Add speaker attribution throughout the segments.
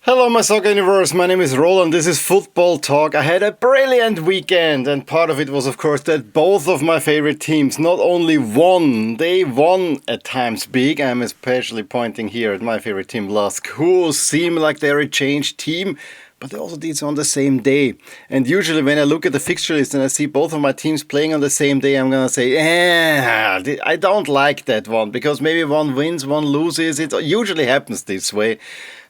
Speaker 1: Hello, my soccer universe. My name is Roland. This is Football Talk. I had a brilliant weekend, and part of it was, of course, that both of my favorite teams not only won, they won at times big. I'm especially pointing here at my favorite team, LASK, who seem like they're a changed team, but they also did so on the same day. And usually when I look at the fixture list and I see both of my teams playing on the same day, I'm going to say, I don't like that one, because maybe one wins, one loses. It usually happens this way,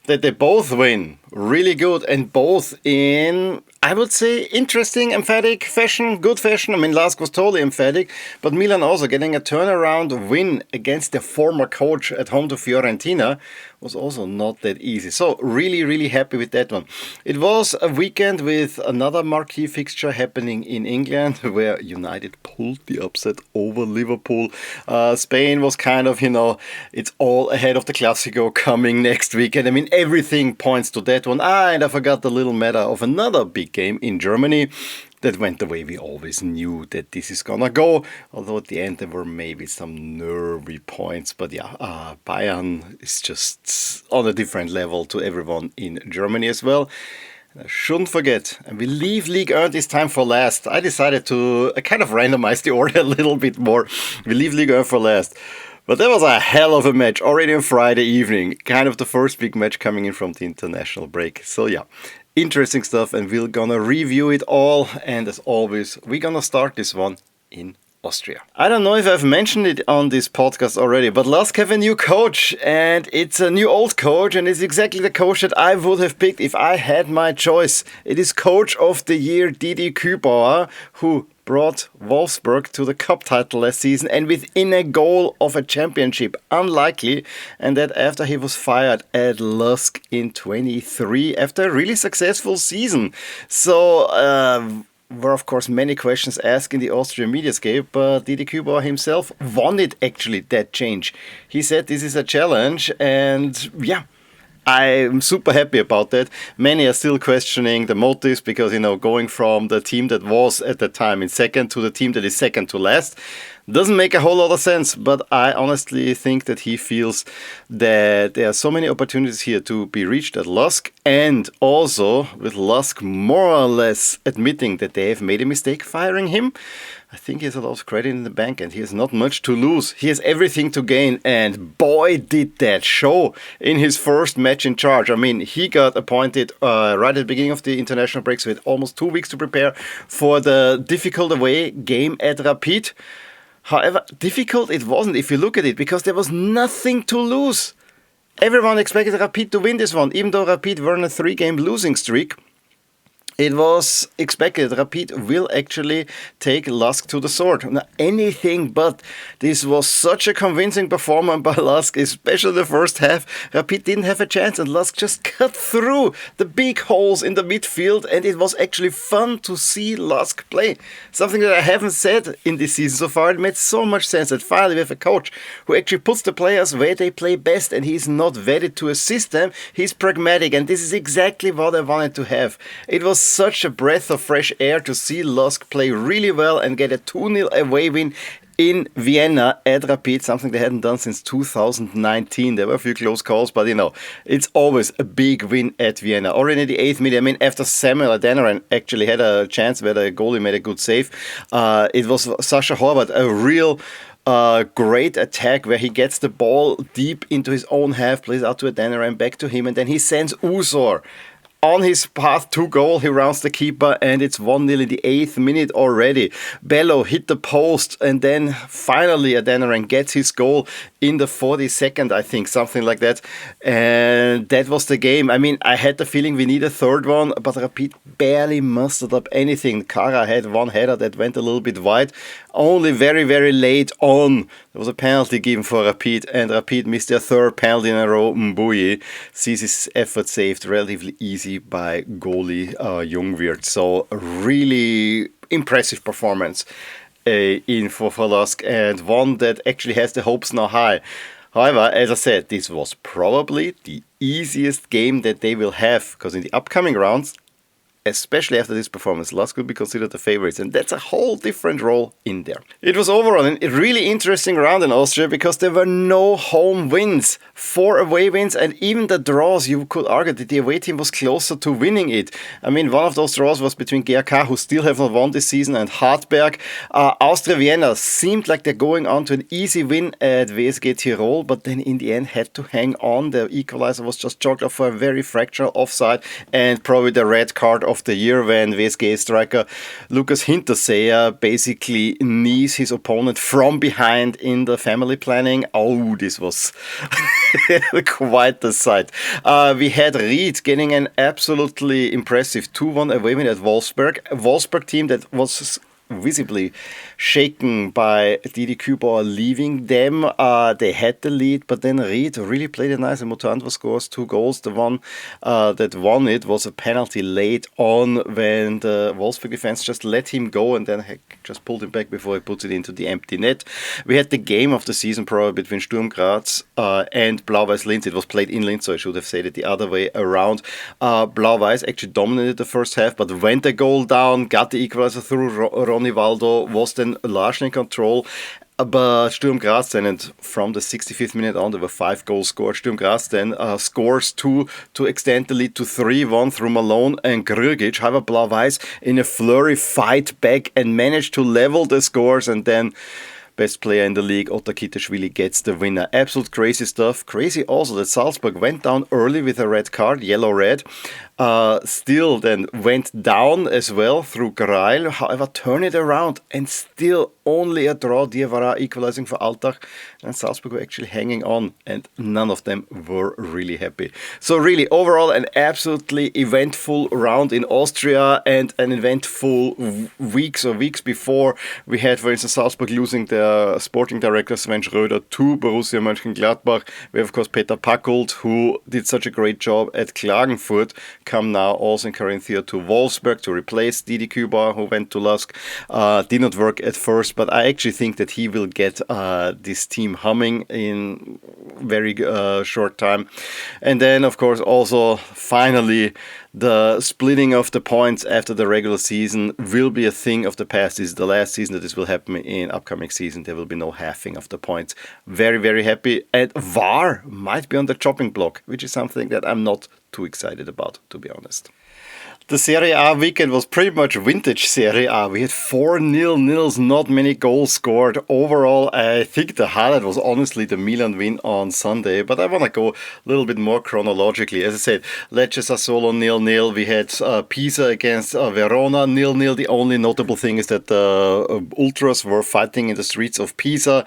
Speaker 1: that they both win really good and both in, I would say, interesting, emphatic fashion, good fashion. I mean, LASK was totally emphatic, but Milan also getting a turnaround win against their former coach at home to Fiorentina was also not that easy. So really, really happy with that one. It was a weekend with another marquee fixture happening in England where United pulled the upset over Liverpool. Spain was kind of, it's all ahead of the Clásico coming next weekend. I mean, everything points to that one. And I forgot the little matter of another big game in Germany that went the way we always knew that this is gonna go. Although at the end there were maybe some nervy points. But yeah, Bayern is just on a different level to everyone in Germany as well. I shouldn't forget, and we leave Ligue 1 this time for last. I decided to kind of randomize the order a little bit more. We leave Ligue 1 for last. But that was a hell of a match already on Friday evening. Kind of the first big match coming in from the international break. So yeah, interesting stuff, and we're gonna review it all. And as always, we're gonna start this one in Austria. I don't know if I've mentioned it on this podcast already, but LASK have a new coach, and it's a new old coach, and it's exactly the coach that I would have picked if I had my choice. It is Coach of the Year Didi Kübauer, who brought Wolfsburg to the cup title last season and within a goal of a championship. Unlikely, and that after he was fired at LASK in 23 after a really successful season. So were of course many questions asked in the Austrian mediascape, but Didi Kübauer himself wanted actually that change. He said this is a challenge, and yeah, I'm super happy about that. Many are still questioning the motives because, going from the team that was at the time in second to the team that is second to last doesn't make a whole lot of sense. But I honestly think that he feels that there are so many opportunities here to be reached at LASK, and also with LASK more or less admitting that they have made a mistake firing him. I think he has a lot of credit in the bank, and he has not much to lose. He has everything to gain, and boy did that show in his first match in charge. I mean, he got appointed right at the beginning of the international break, so he had almost 2 weeks to prepare for the difficult away game at Rapid. However, difficult it wasn't if you look at it, because there was nothing to lose. Everyone expected Rapid to win this one, even though Rapid were on a 3-game losing streak. It was expected Rapid will actually take LASK to the sword. Now, anything but. This was such a convincing performance by LASK, especially the first half. Rapid didn't have a chance, and LASK just cut through the big holes in the midfield, and it was actually fun to see LASK play. Something that I haven't said in this season so far. It made so much sense that finally we have a coach who actually puts the players where they play best, and he's not wedded to a system. He's pragmatic, and this is exactly what I wanted to have. It was such a breath of fresh air to see LASK play really well and get a 2-0 away win in Vienna at Rapid, something they hadn't done since 2019. There were a few close calls, but it's always a big win at Vienna. Already in the 8th minute, I mean, after Samuel Adeniran actually had a chance where the goalie made a good save, it was Sasha Horvath, a real great attack where he gets the ball deep into his own half, plays out to Adeniran, back to him, and then he sends Uzor on his path to goal. He rounds the keeper, and it's 1-0 in the 8th minute already. Bello hit the post, and then finally Adeniran gets his goal in the 42nd, I think, something like that. And that was the game. I mean, I had the feeling we need a third one, but Rapid barely mustered up anything. Kara had one header that went a little bit wide. Only very, very late on, there was a penalty given for Rapid, and Rapid missed their third penalty in a row. Mbuyi sees his effort saved relatively easy by goalie Jungwirth. So a really impressive performance for LASK, and one that actually has the hopes now high. However, as I said, this was probably the easiest game that they will have, because in the upcoming rounds especially after this performance, LASK could be considered the favorites, and that's a whole different role in there. It was overall a really interesting round in Austria because there were no home wins, 4 away wins, and even the draws, you could argue that the away team was closer to winning it. I mean, one of those draws was between GRK, who still have not won this season, and Hartberg. Austrian Vienna seemed like they're going on to an easy win at WSG Tirol, but then in the end had to hang on. The equalizer was just chalked up for a very fractional offside, and probably the red card of the year when WSG striker Lukas Hinterseher basically knees his opponent from behind in the family planning. Oh, this was quite the sight. We had Ried getting an absolutely impressive 2-1 away win at Wolfsburg. A Wolfsburg team that was visibly shaken by Didi Kübauer leaving them. They had the lead, but then Ried really played it nice, and Mutandwa scores 2 goals. The one that won it was a penalty late on when the Wolfsburg defense just let him go and then just pulled him back before he puts it into the empty net. We had the game of the season probably between Sturm Graz and Blau-Weiß Linz. It was played in Linz, so I should have said it the other way around. Blau-Weiß actually dominated the first half, but went a goal down, got the equalizer through Ronny Waldo, was then largely in control. But Sturm Graz then, and from the 65th minute on, there were 5 goals scored. Sturm Graz then scores 2 to extend the lead to 3-1 through Malone and Grgic. However, Blau-Weiß in a flurry fight back and managed to level the scores, and then best player in the league, Otar Kitashvili, gets the winner. Absolute crazy stuff. Crazy also that Salzburg went down early with a red card, yellow-red. Still then went down as well through Grail. However, turn it around and still only a draw. Diawara equalizing for Altach, and Salzburg were actually hanging on, and none of them were really happy. So really, overall, an absolutely eventful round in Austria, and an eventful weeks before. We had, for instance, Salzburg losing their sporting director Sven Schröder to Borussia Mönchengladbach. We have, of course, Peter Packold, who did such a great job at Klagenfurt, come now also in Carinthia to Wolfsburg to replace Didi Kübauer, who went to LASK. Did not work at first, but I actually think that he will get this team humming in very short time. And then, of course, also finally the splitting of the points after the regular season will be a thing of the past. This is the last season that this will happen in upcoming season. There will be no halving of the points. Very, very happy. And VAR might be on the chopping block, which is something that I'm not too excited about, to be honest. The Serie A weekend was pretty much vintage Serie A. We had 4 nil-nils, not many goals scored. Overall, I think the highlight was honestly the Milan win on Sunday, but I want to go a little bit more chronologically. As I said, Lecce Sassuolo 0-0. We had Pisa against Verona 0-0. The only notable thing is that the Ultras were fighting in the streets of Pisa.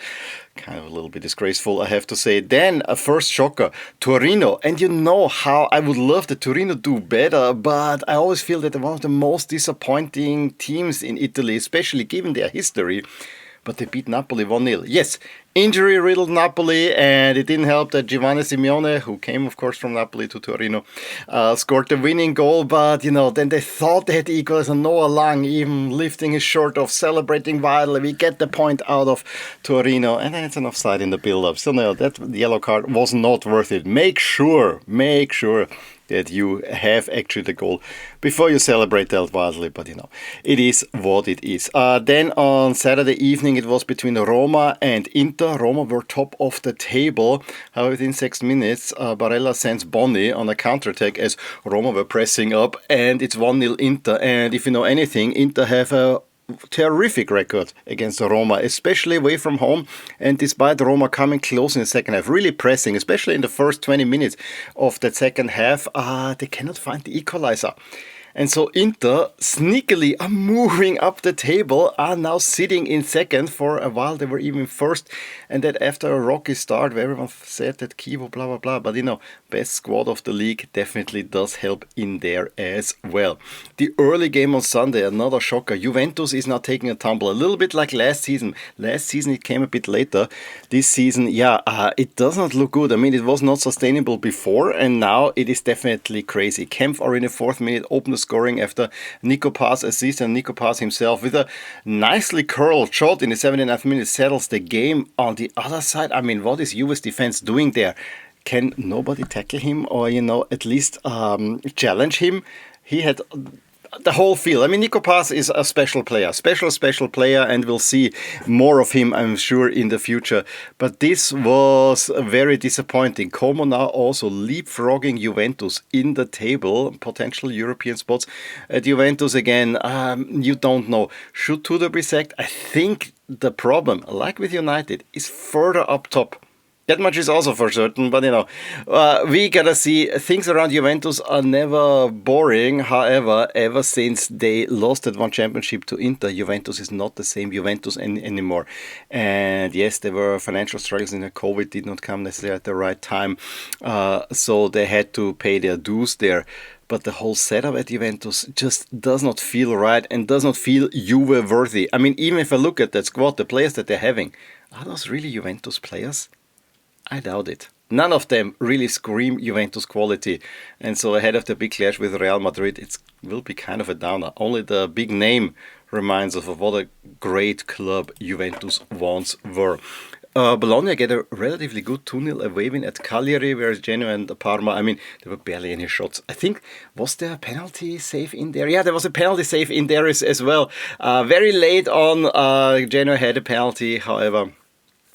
Speaker 1: Kind of a little bit disgraceful, I have to say. Then a first shocker, Torino. And you know how I would love the Torino do better, but I always feel that they're one of the most disappointing teams in Italy, especially given their history. But they beat Napoli 1-0. Yes, injury-riddled Napoli, and it didn't help that Giovanni Simeone, who came, of course, from Napoli to Torino, scored the winning goal. But, then they thought they had the equalizer. Noah Lang even lifting his shirt off, celebrating wildly. We get the point out of Torino, and then it's an offside in the build-up. So, no, that yellow card was not worth it. Make sure that you have actually the goal before you celebrate that wildly, but it is what it is. Then on Saturday evening, it was between Roma and Inter. Roma were top of the table. However, within 6 minutes, Barella sends Bonni on a counter-attack as Roma were pressing up, and it's 1-0 Inter. And if you know anything, Inter have a terrific record against Roma, especially away from home, and despite Roma coming close in the second half, really pressing, especially in the first 20 minutes of that second half, they cannot find the equalizer. And so Inter sneakily are moving up the table, are now sitting in second. For a while they were even first, and that after a rocky start where everyone said that Kivo blah blah blah, but best squad of the league definitely does help in there as well. The early game on Sunday, another shocker. Juventus is now taking a tumble, a little bit like last season. Last season it came a bit later. This season, it does not look good. I mean, it was not sustainable before, and now it is definitely crazy. Kempf already in the 4th minute opened the scoring after Nico Paz assist, and Nico Paz himself with a nicely curled shot in the 79th minute settles the game. On the other side, I mean, what is Juve's defense doing there? Can nobody tackle him or, at least challenge him? He had the whole field. I mean, Nico Paz is a special player, special player, and we'll see more of him, I'm sure, in the future. But this was very disappointing. Como now also leapfrogging Juventus in the table, potential European spots. At Juventus again, you don't know. Should Tudor be sacked? I think the problem, like with United, is further up top. That much is also for certain, but we gotta see. Things around Juventus are never boring. However, ever since they lost that one championship to Inter, Juventus is not the same Juventus anymore. And yes, there were financial struggles, and the COVID did not come necessarily at the right time, so they had to pay their dues there. But the whole setup at Juventus just does not feel right and does not feel Juve worthy. I mean, even if I look at that squad, the players that they're having, are those really Juventus players? I doubt it. None of them really scream Juventus quality. And so ahead of the big clash with Real Madrid, it will be kind of a downer. Only the big name reminds us of what a great club Juventus once were. Bologna get a relatively good 2-0 away win at Cagliari, whereas Genoa and Parma, I mean, there were barely any shots. I think, was there a penalty save in there? Yeah, there was a penalty save in there as well. Very late on, Genoa had a penalty, however,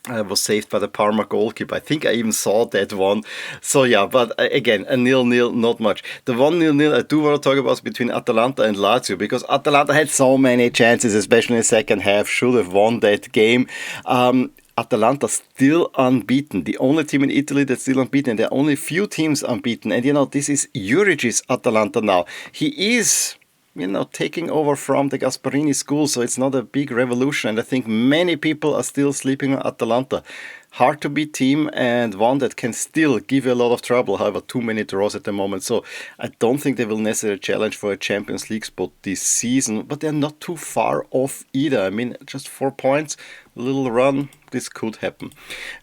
Speaker 1: was saved by the Parma goalkeeper. I think I even saw that one. So yeah, but again, a 0-0, not much. The 1-0 I do want to talk about is between Atalanta and Lazio, because Atalanta had so many chances, especially in the second half, should have won that game. Atalanta still unbeaten. The only team in Italy that's still unbeaten. There are only few teams unbeaten. And this is Juric's Atalanta now. He is taking over from the Gasparini school, so it's not a big revolution. And I think many people are still sleeping on Atalanta. Hard to beat team, and one that can still give you a lot of trouble. However, too many draws at the moment. So I don't think they will necessarily challenge for a Champions League spot this season, but they're not too far off either. I mean, just 4 points, a little run, this could happen.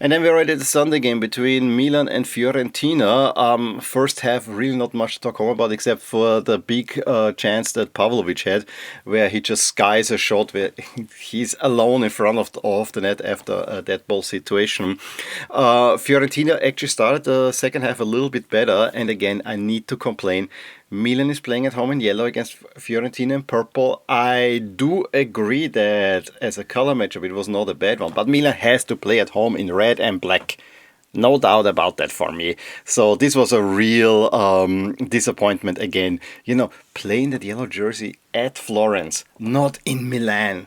Speaker 1: And then we're already at the Sunday game between Milan and Fiorentina. First half, really not much to talk home about, except for the big chance that Pavlovic had, where he just skies a shot where he's alone in front of the net after a dead ball situation. Fiorentina actually started the second half a little bit better, and again, I need to complain. Milan is playing at home in yellow against Fiorentina in purple. I do agree that as a color matchup it was not a bad one, but Milan has to play at home in red and black. No doubt about that for me. So this was a real disappointment again. Playing that yellow jersey at Florence, not in Milan.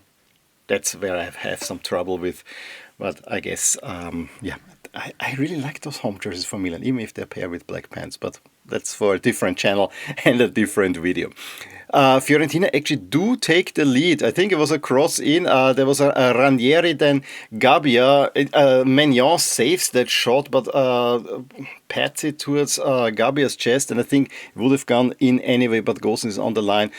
Speaker 1: That's where I have some trouble with. But I guess, I really like those home jerseys for Milan, even if they're paired with black pants. But that's for a different channel and a different video. Fiorentina actually do take the lead. I think it was a cross in. There was a Ranieri, then Gabbia. Maignan saves that shot, but pats it towards Gabbia's chest. And I think it would have gone in anyway, but Gosens is on the line,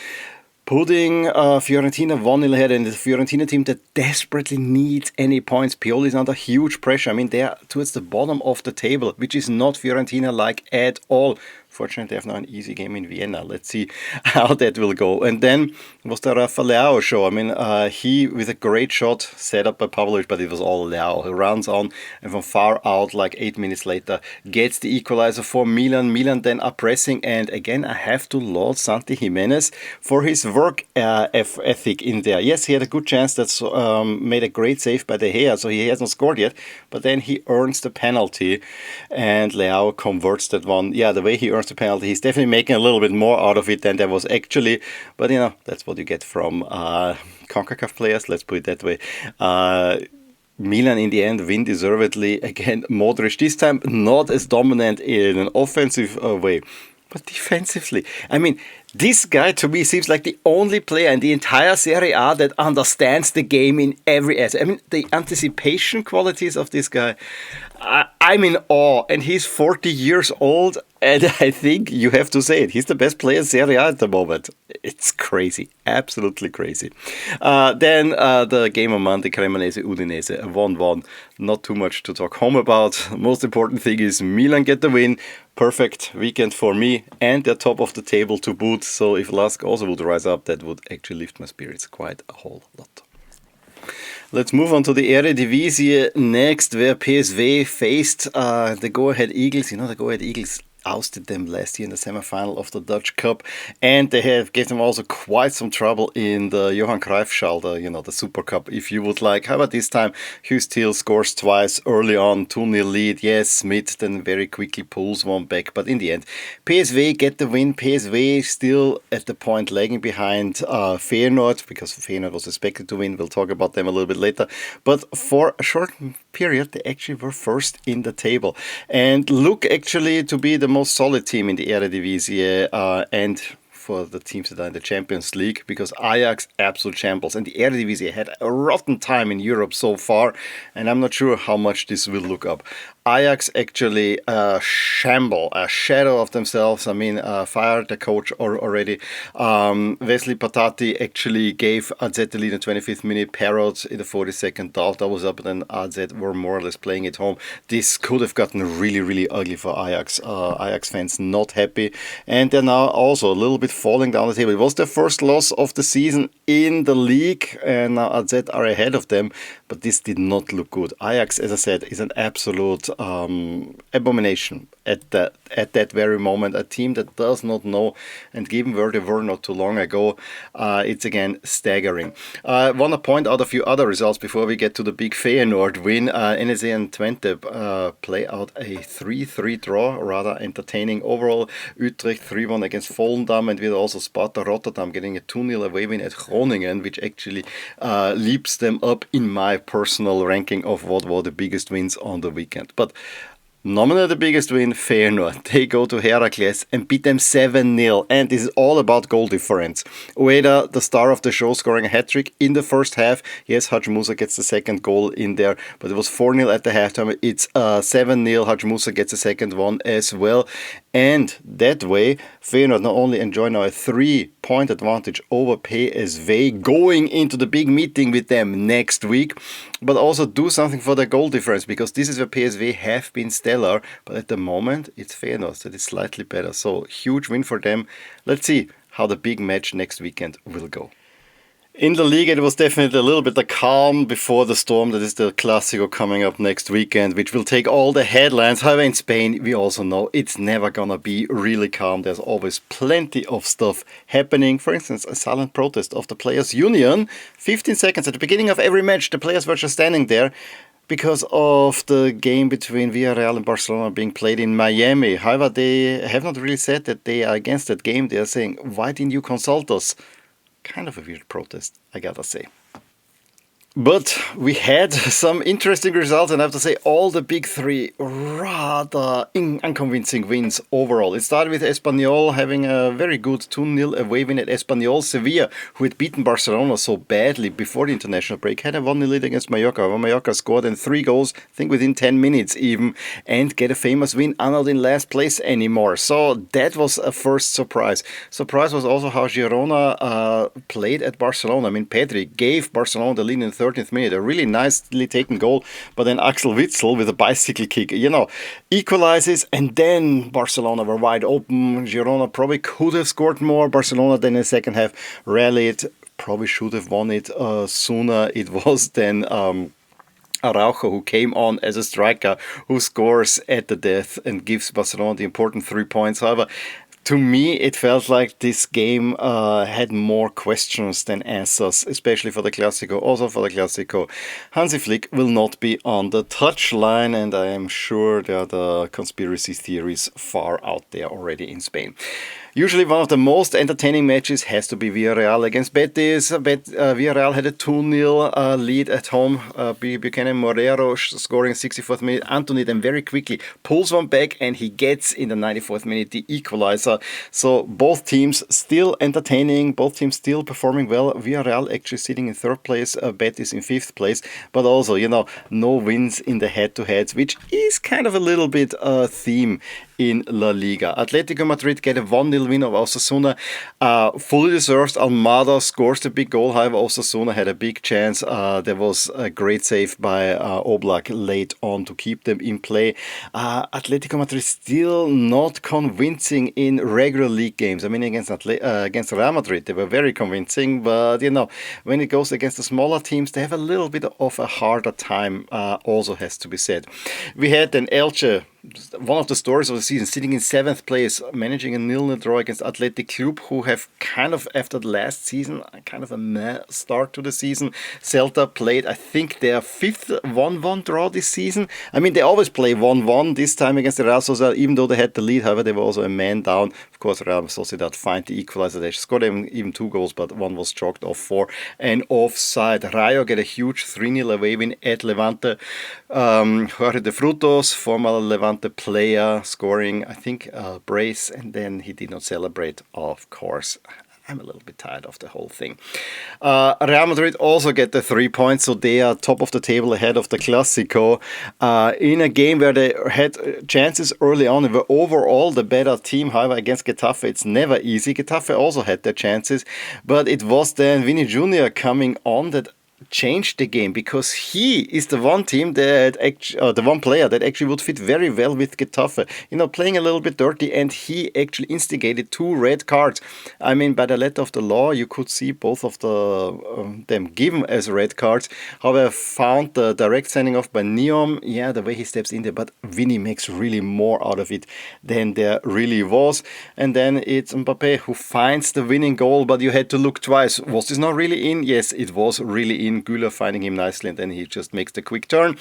Speaker 1: putting Fiorentina 1-0 ahead, and the Fiorentina team that desperately needs any points. Pioli is under huge pressure. I mean, they are towards the bottom of the table, which is not Fiorentina-like at all. Fortunately, they have now an easy game in Vienna. Let's see how that will go. And then was the Rafael Leão show. I mean, he, with a great shot set up by Pavlovic, but it was all Leão. He runs on, and from far out, like 8 minutes later, gets the equalizer for Milan. Milan then are pressing, and again, I have to laud Santi Jimenez for his work ethic in there. Yes, he had a good chance that's made a great save by De Gea, so he hasn't scored yet, but then he earns the penalty, and Leão converts that one. Yeah, the way he earns the penalty, he's definitely making a little bit more out of it than there was actually, but that's what you get from CONCACAF players, let's put it that way. Milan in the end win deservedly. Again, Modric this time not as dominant in an offensive way, but defensively. I mean, this guy to me seems like the only player in the entire Serie A that understands the game in every aspect. I mean, the anticipation qualities of this guy, I'm in awe. And he's 40 years old, and I think you have to say it. He's the best player in Serie A at the moment. It's crazy. Absolutely crazy. Then the game on Monday, Cremonese-Udinese, 1-1. Not too much to talk home about. Most important thing is Milan get the win. Perfect weekend for me, and they're top of the table to boot. So if LASK also would rise up, that would actually lift my spirits quite a whole lot. Let's move on to the Eredivisie next, where PSV faced the Go Ahead Eagles. The Go Ahead Eagles ousted them last year in the semi-final of the Dutch Cup, and they have gave them also quite some trouble in the Johan Cruyff Schal, the Super Cup, if you would like. How about this time? Hugh Steele scores twice early on, 2-0 lead. Yes, Smith then very quickly pulls one back, but in the end, PSV get the win. PSV still at the point lagging behind Feyenoord, because Feyenoord was expected to win. We'll talk about them a little bit later. But for a short period, they actually were first in the table and look actually to be the most solid team in the Eredivisie and for the teams that are in the Champions League, because Ajax absolute shambles and the Eredivisie had a rotten time in Europe so far, and I'm not sure how much this will look up. Ajax actually shamble, a shadow of themselves. I mean, fired the coach already. Wesley Patati actually gave AZ the lead in the 25th minute, Parrot in the 42nd. That was up, and then AZ were more or less playing at home. This could have gotten really, really ugly for Ajax. Ajax fans not happy, and they're now also a little bit falling down the table. It was their first loss of the season in the league, and now AZ are ahead of them, but this did not look good. Ajax, as I said, is an absolute abomination at that very moment. A team that does not know, and given where they were not too long ago, it's again staggering. I want to point out a few other results before we get to the big Feyenoord win. NSA and Twente play out a 3-3 draw, rather entertaining overall. Utrecht 3-1 against Volendam, and we had also Sparta Rotterdam getting a 2-0 away win at Groningen, which actually leaps them up in my personal ranking of what were the biggest wins on the weekend. But nominally the biggest win, Feyenoord. They go to Heracles and beat them 7-0. And this is all about goal difference. Ueda, the star of the show, scoring a hat-trick in the first half. Yes, Hadj Musa gets the second goal in there, but it was 4-0 at the halftime. It's 7-0. Hadj Musa gets the second one as well. And that way, Feyenoord not only enjoy now a 3-point advantage over PSV going into the big meeting with them next week, but also do something for the goal difference, because this is where PSV have been stellar, but at the moment it's Feyenoord that is slightly better. So huge win for them. Let's see how the big match next weekend will go. In the Liga, it was definitely a little bit the calm before the storm. That is the Clásico coming up next weekend, which will take all the headlines. However, in Spain, we also know it's never gonna be really calm. There's always plenty of stuff happening. For instance, a silent protest of the Players' Union. 15 seconds at the beginning of every match, the players were just standing there because of the game between Villarreal and Barcelona being played in Miami. However, they have not really said that they are against that game. They are saying, why didn't you consult us? Kind of a weird protest, I gotta say. But we had some interesting results, and I have to say all the big three rather unconvincing wins overall. It started with Espanyol having a very good 2-0 away win at Espanyol. Sevilla, who had beaten Barcelona so badly before the international break, had a 1-0 lead against Mallorca. Mallorca scored in 3 goals, I think within 10 minutes even, and get a famous win, are not in last place anymore. So that was a first surprise. Surprise was also how Girona played at Barcelona. I mean, Pedri gave Barcelona the lead in the 13th minute, a really nicely taken goal, but then Axel Witsel with a bicycle kick, equalizes, and then Barcelona were wide open. Girona probably could have scored more. Barcelona then in the second half rallied, probably should have won it sooner. It was then Araujo, who came on as a striker, who scores at the death and gives Barcelona the important 3 points. However, to me, it felt like this game had more questions than answers, especially for the Clásico. Also for the Clásico, Hansi Flick will not be on the touchline, and I am sure there are the conspiracy theories far out there already in Spain. Usually one of the most entertaining matches has to be Villarreal against Betis. Villarreal had a 2-0 lead at home. Buchanan Morero scoring 64th minute. Antony then very quickly pulls one back, and he gets in the 94th minute the equalizer. So both teams still entertaining, both teams still performing well. Villarreal actually sitting in 3rd place, Betis in 5th place. But also, no wins in the head-to-heads, which is kind of a little bit a theme in La Liga. Atletico Madrid get a 1-0 win of Osasuna. Fully deserved. Almada scores the big goal. However, Osasuna had a big chance. There was a great save by Oblak late on to keep them in play. Atletico Madrid still not convincing in regular league games. I mean, against Real Madrid, they were very convincing. But, when it goes against the smaller teams, they have a little bit of a harder time, also has to be said. We had then Elche one of the stories of the season, sitting in 7th place, managing a 0-0 draw against Athletic Club, who have kind of, after the last season, kind of a meh start to the season. Celta played, I think, their 5th 1-1 draw this season. I mean, they always play 1-1, this time against the Real Sociedad, even though they had the lead. However, they were also a man down. Of course, Real Sociedad find the equalizer. They scored even 2 goals, but one was chalked off for an offside. Rayo get a huge 3-0 away win at Levante. Jorge de Frutos, former Levante player, scoring, I think, a brace, and then he did not celebrate, of course. I'm a little bit tired of the whole thing. Real Madrid also get the 3 points, so they are top of the table ahead of the Clásico. In a game where they had chances early on, they were overall the better team. However, against Getafe, it's never easy. Getafe also had their chances, but it was then Vini Jr. coming on that changed the game, because he is the one team that the one player that actually would fit very well with Getafe. You know, playing a little bit dirty, and he actually instigated 2 red cards. I mean, by the letter of the law, you could see both of them given as red cards. However, I found the direct sending off by Neom. Yeah, the way he steps in there, but Vini makes really more out of it than there really was. And then it's Mbappé who finds the winning goal, but you had to look twice. Was this not really in? Yes, it was really in. Güler finding him nicely, and then he just makes the quick turn.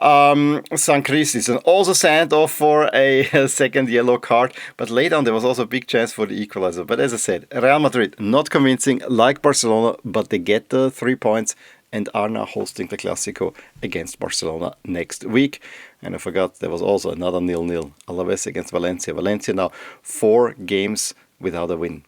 Speaker 1: San Christis also sent off for a second yellow card, but later on there was also a big chance for the equalizer. But as I said, Real Madrid not convincing like Barcelona, but they get the 3 points and are now hosting the Clásico against Barcelona next week. And I forgot there was also another 0-0, Alaves against Valencia. Valencia now 4 games without a win.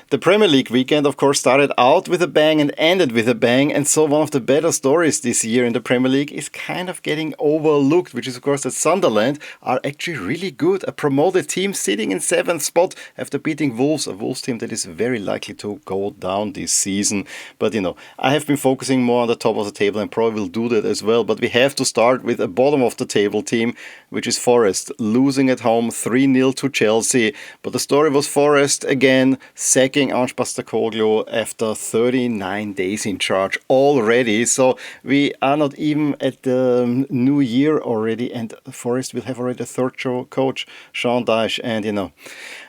Speaker 1: The Premier League weekend, of course, started out with a bang and ended with a bang, and so one of the better stories this year in the Premier League is kind of getting overlooked, which is, of course, that Sunderland are actually really good. A promoted team sitting in 7th spot after beating Wolves, a Wolves team that is very likely to go down this season. But, you know, I have been focusing more on the top of the table and probably will do that as well. But we have to start with a bottom of the table team, which is Forest, losing at home 3-0 to Chelsea. But the story was Forest again, second Ange Postecoglou after 39 days in charge already. So we are not even at the new year already, and Forest will have already a third coach, Sean Dyche, and you know,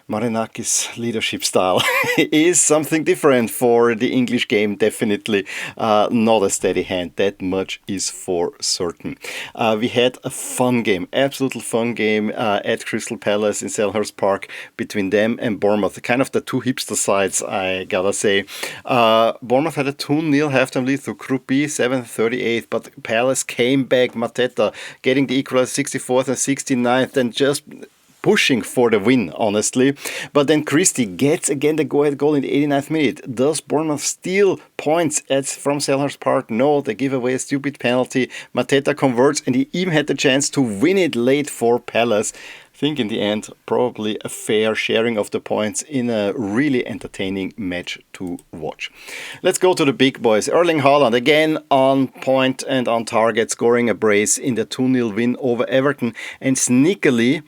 Speaker 1: Marinakis' leadership style is something different for the English game, definitely not a steady hand, that much is for certain. We had a fun game, absolutely fun game at Crystal Palace in Selhurst Park between them and Bournemouth, kind of the 2 hipster sides, I gotta say. Bournemouth had a 2-0 halftime lead through Krupi, 7:38, but Palace came back, Mateta getting the equalizer 64th and 69th, and just pushing for the win, honestly. But then Christie gets again the go-ahead goal in the 89th minute. Does Bournemouth steal points from Selhurst Park? No, they give away a stupid penalty. Mateta converts, and he even had the chance to win it late for Palace. I think in the end, probably a fair sharing of the points in a really entertaining match to watch. Let's go to the big boys. Erling Haaland again on point and on target, scoring a brace in the 2-0 win over Everton, and sneakily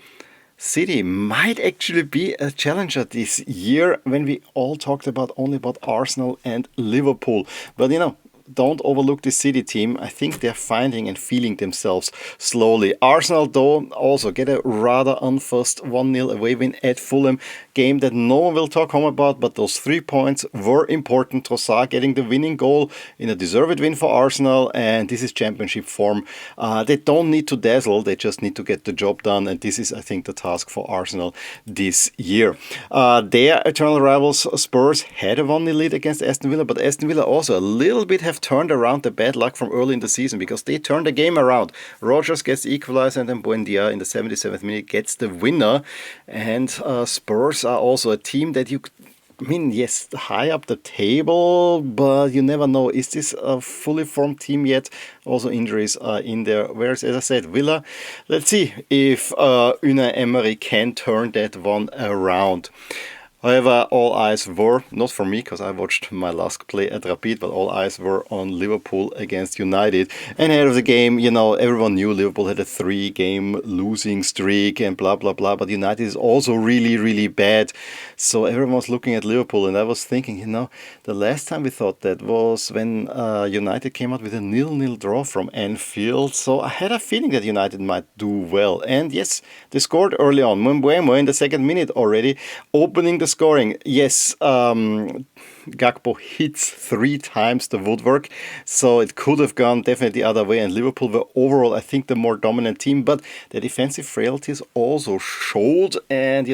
Speaker 1: City might actually be a challenger this year, when we all talked only about Arsenal and Liverpool. But you know, don't overlook the City team. I think they're finding and feeling themselves slowly. Arsenal, though, also get a rather unfussed 1-0 away win at Fulham. Game that no one will talk home about, but those 3 points were important. Trossard getting the winning goal in a deserved win for Arsenal, and this is championship form. They don't need to dazzle, they just need to get the job done, and this is, I think, the task for Arsenal this year. Their eternal rivals, Spurs, had a 1-0 lead against Aston Villa, but Aston Villa also a little bit have turned around the bad luck from early in the season, because they turned the game around. Rodgers gets the equalizer, and then Buendia in the 77th minute gets the winner. And Spurs are also a team that yes, high up the table, but you never know. Is this a fully formed team yet? Also injuries are in there. Whereas, as I said, Villa, let's see if Unai Emery can turn that one around. However, all eyes were, not for me, because I watched my LASK play at Rapid, but all eyes were on Liverpool against United. And ahead of the game, everyone knew Liverpool had a 3-game losing streak and blah, blah, blah. But United is also really, really bad. So everyone was looking at Liverpool, and I was thinking, the last time we thought that was when United came out with a 0-0 draw from Anfield. So I had a feeling that United might do well. And yes, they scored early on. Mbeumo in the second minute already, opening the scoring. Yes, Gakpo hits 3 times the woodwork, so it could have gone definitely the other way, and Liverpool were overall, I think, the more dominant team, but the defensive frailties also showed, and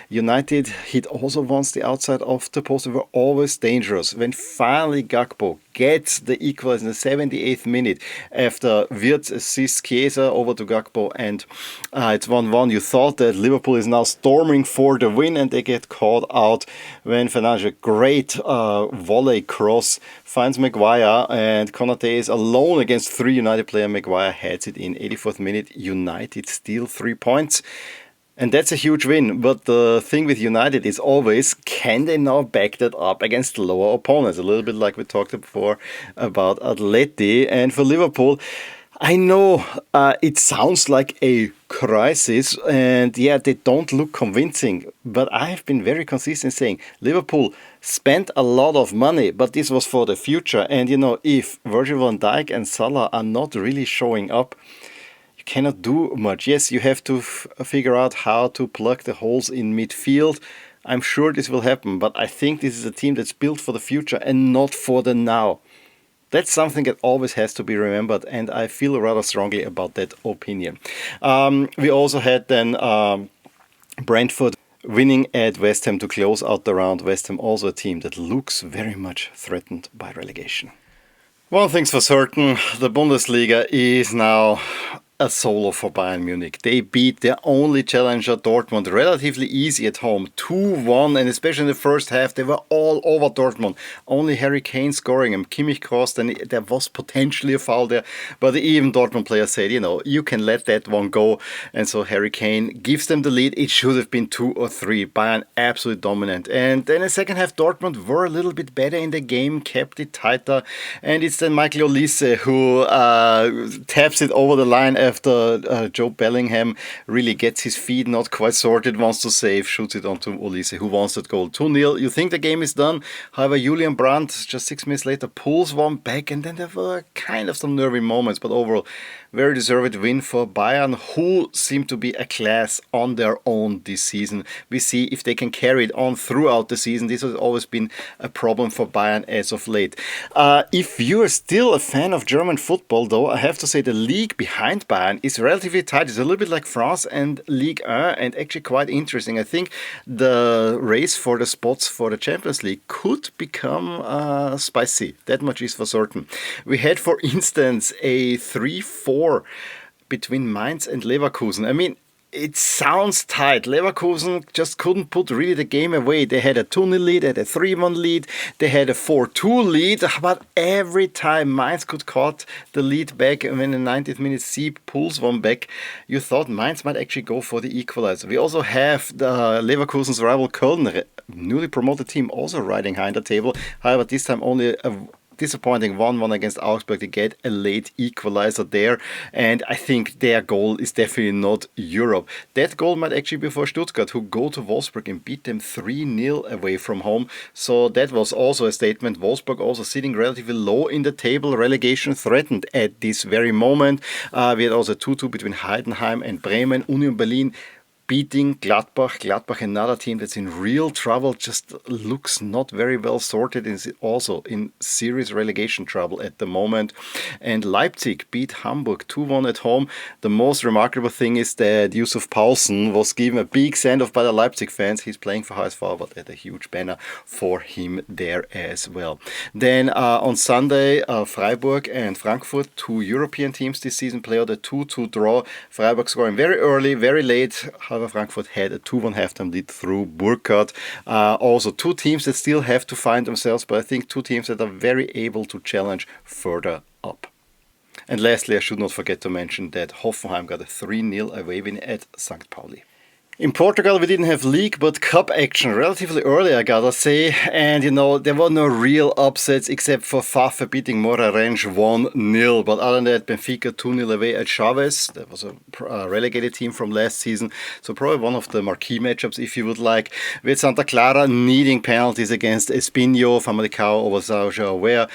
Speaker 1: United hit also once the outside of the post. They were always dangerous. When finally Gakpo gets the equalizer in the 78th minute after Wirtz assists Chiesa over to Gakpo, and it's 1-1. You thought that Liverpool is now storming for the win, and they get caught out when Fernandes, great volley cross, finds Maguire, and Konate is alone against 3 United players. Maguire heads it in 84th minute. United steal 3 points. And that's a huge win. But the thing with United is always, can they now back that up against lower opponents? A little bit like we talked before about Atleti. And for Liverpool, I know it sounds like a crisis, and yeah, they don't look convincing. But I have been very consistent saying Liverpool spent a lot of money, but this was for the future. And if Virgil van Dijk and Salah are not really showing up, cannot do much. Yes, you have to figure out how to plug the holes in midfield. I'm sure this will happen, but I think this is a team that's built for the future and not for the now. That's something that always has to be remembered, and I feel rather strongly about that opinion. We also had then Brentford winning at West Ham to close out the round. West Ham also a team that looks very much threatened by relegation. One thing's for certain, the Bundesliga is now a solo for Bayern Munich. They beat their only challenger Dortmund relatively easy at home, 2-1, and especially in the first half they were all over Dortmund. Only Harry Kane scoring him. Kimmich crossed, and there was potentially a foul there, but even Dortmund players said, you can let that one go, and so Harry Kane gives them the lead. It should have been 2 or 3. Bayern absolutely dominant, and then in the second half Dortmund were a little bit better in the game, kept it tighter, and it's then Michael Olise who taps it over the line after Joe Bellingham really gets his feet not quite sorted, wants to save, shoots it onto Olise, who wants that goal. 2-0. You think the game is done. However, Julian Brandt, just 6 minutes later, pulls one back, and then there were kind of some nervy moments, but overall, very deserved win for Bayern, who seem to be a class on their own this season. We see if they can carry it on throughout the season. This has always been a problem for Bayern as of late. If you are still a fan of German football, though, I have to say the league behind Bayern is relatively tight. It's a little bit like France and Ligue 1, and actually quite interesting. I think the race for the spots for the Champions League could become spicy. That much is for certain. We had, for instance, a 3-4 between Mainz and Leverkusen. I mean, it sounds tight. Leverkusen just couldn't put really the game away. They had a 2-0 lead, they had a 3-1 lead, they had a 4-2 lead, but every time Mainz could cut the lead back, and when in the 90th minute Sieb pulls one back, you thought Mainz might actually go for the equalizer. We also have the Leverkusen's rival Köln, newly promoted team, also riding high in the table. However, this time only a disappointing 1-1 against Augsburg. They get a late equalizer there, and I think their goal is definitely not Europe. That goal might actually be for Stuttgart, who go to Wolfsburg and beat them 3-0 away from home. So that was also a statement. Wolfsburg also sitting relatively low in the table, relegation threatened at this very moment. We had also 2-2 between Heidenheim and Bremen. Union Berlin beating Gladbach. Gladbach, another team that's in real trouble, just looks not very well sorted, is also in serious relegation trouble at the moment. And Leipzig beat Hamburg 2-1 at home. The most remarkable thing is that Yusuf Paulsen was given a big send-off by the Leipzig fans. He's playing for Heiß Forward, at a huge banner for him there as well. Then on Sunday, Freiburg and Frankfurt, 2 European teams this season, play out a 2-2 draw. Freiburg scoring very early, very late. Frankfurt had a 2-1 halftime lead through Burkhardt. Also, 2 teams that still have to find themselves, but I think 2 teams that are very able to challenge further up. And lastly, I should not forget to mention that Hoffenheim got a 3-0 away win at St. Pauli. In Portugal, we didn't have league, but cup action relatively early, I gotta say. And, there were no real upsets except for Favre beating Moreirense 1-0. But other than that, Benfica 2-0 away at Chaves. That was a relegated team from last season. So probably one of the marquee matchups, if you would like. With Santa Clara needing penalties against Espinho, Famalicão, Ovação, aware.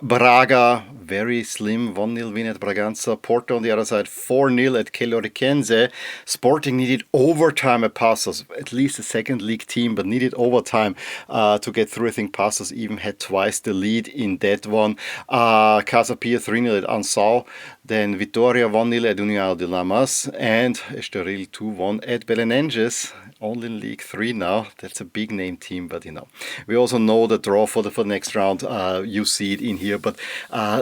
Speaker 1: Braga, very slim 1-0 win at Bragança. Porto on the other side, 4-0 at Queloriquense. Sporting needed overtime at Passos, at least a second league team, but needed overtime to get through. I think Passos even had twice the lead in that one. Casa Pia 3-0 at Ansao. Then Vitoria 1-0 at União de Lamas. And Estoril 2-1 at Belenenses. Only in League 3 now. That's a big name team, but we also know the draw for the next round. You see it in here, but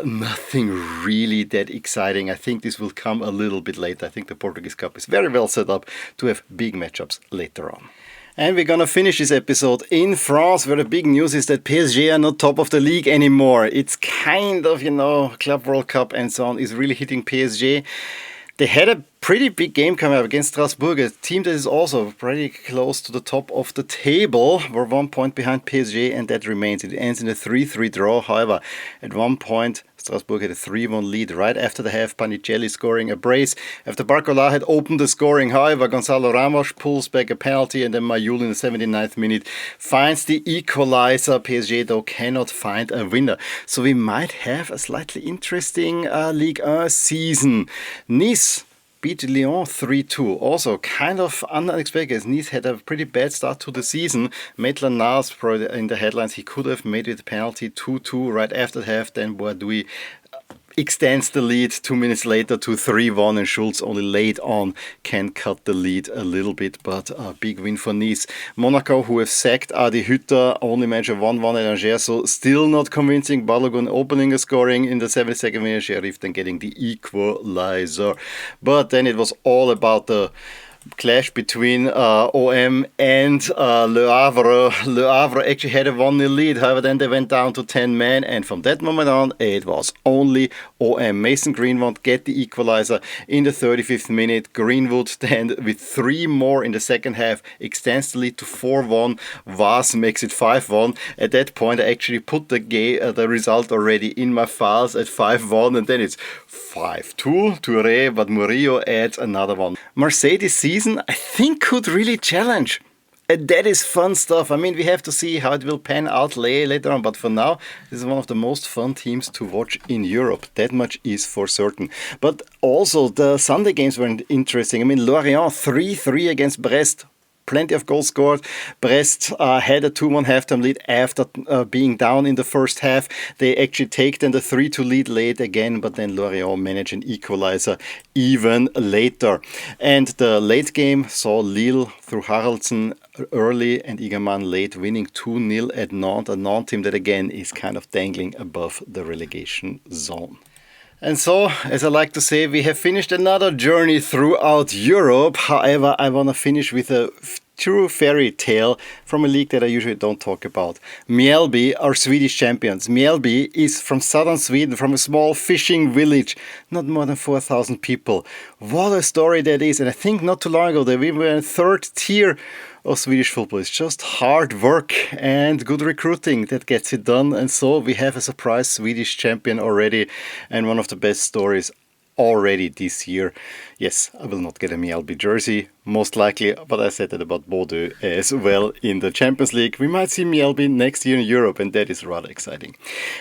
Speaker 1: nothing really that exciting. I think this will come a little bit later. I think the Portuguese Cup is very well set up to have big matchups later on. And we're gonna finish this episode in France, where the big news is that PSG are not top of the league anymore. It's kind of, Club World Cup and so on is really hitting PSG. They had a pretty big game coming up against Strasbourg, a team that is also pretty close to the top of the table. We're 1 point behind PSG, and that remains. It ends in a 3-3 draw. However, at one point, Strasbourg had a 3-1 lead right after the half. Panicelli scoring a brace after Barcola had opened the scoring. However, Gonzalo Ramos pulls back a penalty, and then Mayul in the 79th minute finds the equalizer. PSG, though, cannot find a winner. So we might have a slightly interesting Ligue 1 season. Nice beat Lyon 3-2. Also kind of unexpected. Nice had a pretty bad start to the season. Maitland-Niles in the headlines. He could have made it a penalty 2-2 right after the half. Then Boadouis extends the lead 2 minutes later to 3-1, and Schulz only late on can cut the lead a little bit, but a big win for Nice. Monaco, who have sacked Adi Hütter, only measure 1-1 at Angers, so still not convincing. Balogun opening a scoring in the 72nd minute, Sheriff then getting the equalizer. But then it was all about the clash between OM and Le Havre. Le Havre actually had a 1-0 lead, however then they went down to 10 men, and from that moment on it was only OM. Mason Greenwood get the equalizer in the 35th minute. Greenwood then with 3 more in the second half extends the lead to 4-1. Vaz makes it 5-1. At that point I actually put the result already in my files at 5-1, and then it's 5-2 Touré, but Murillo adds another one. Marseille this season, I think, could really challenge. And that is fun stuff. I mean, we have to see how it will pan out later on, but for now, this is one of the most fun teams to watch in Europe. That much is for certain. But also, the Sunday games were interesting. I mean, Lorient 3-3 against Brest. Plenty of goals scored. Brest had a 2-1 halftime lead after being down in the first half. They actually take then the 3-2 lead late again, but then Lorient managed an equalizer even later. And the late game saw Lille through Haraldsen early and Igaman late winning 2-0 at Nantes, a Nantes team that again is kind of dangling above the relegation zone. And so, as I like to say, we have finished another journey throughout Europe. However, I want to finish with a true fairy tale from a league that I usually don't talk about. Mjällby are Swedish champions. Mjällby is from southern Sweden, from a small fishing village, not more than 4,000 people. What a story that is. And I think not too long ago they were in third tier of Swedish football. It's just hard work and good recruiting that gets it done. And so we have a surprise Swedish champion already, and one of the best stories already this year. Yes, I will not get a Mjällby jersey, most likely, but I said that about Bodø as well in the Champions League. We might see Mjällby next year in Europe, and that is rather exciting.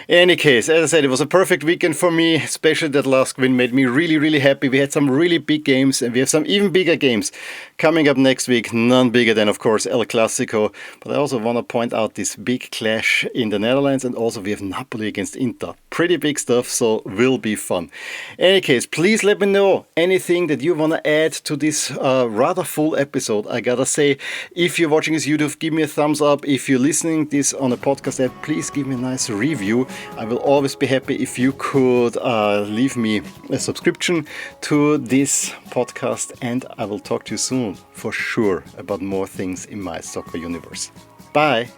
Speaker 1: In any case, as I said, it was a perfect weekend for me, especially that last win made me really, really happy. We had some really big games, and we have some even bigger games coming up next week, none bigger than, of course, El Clásico. But I also want to point out this big clash in the Netherlands, and also we have Napoli against Inter. Pretty big stuff, so will be fun. In any case, please let me know anything that you want to add to this rather full episode. I gotta say, if you're watching this YouTube, give me a thumbs up. If you're listening this on a podcast app, please give me a nice review. I will always be happy if you could leave me a subscription to this podcast, and I will talk to you soon for sure about more things in my soccer universe. Bye!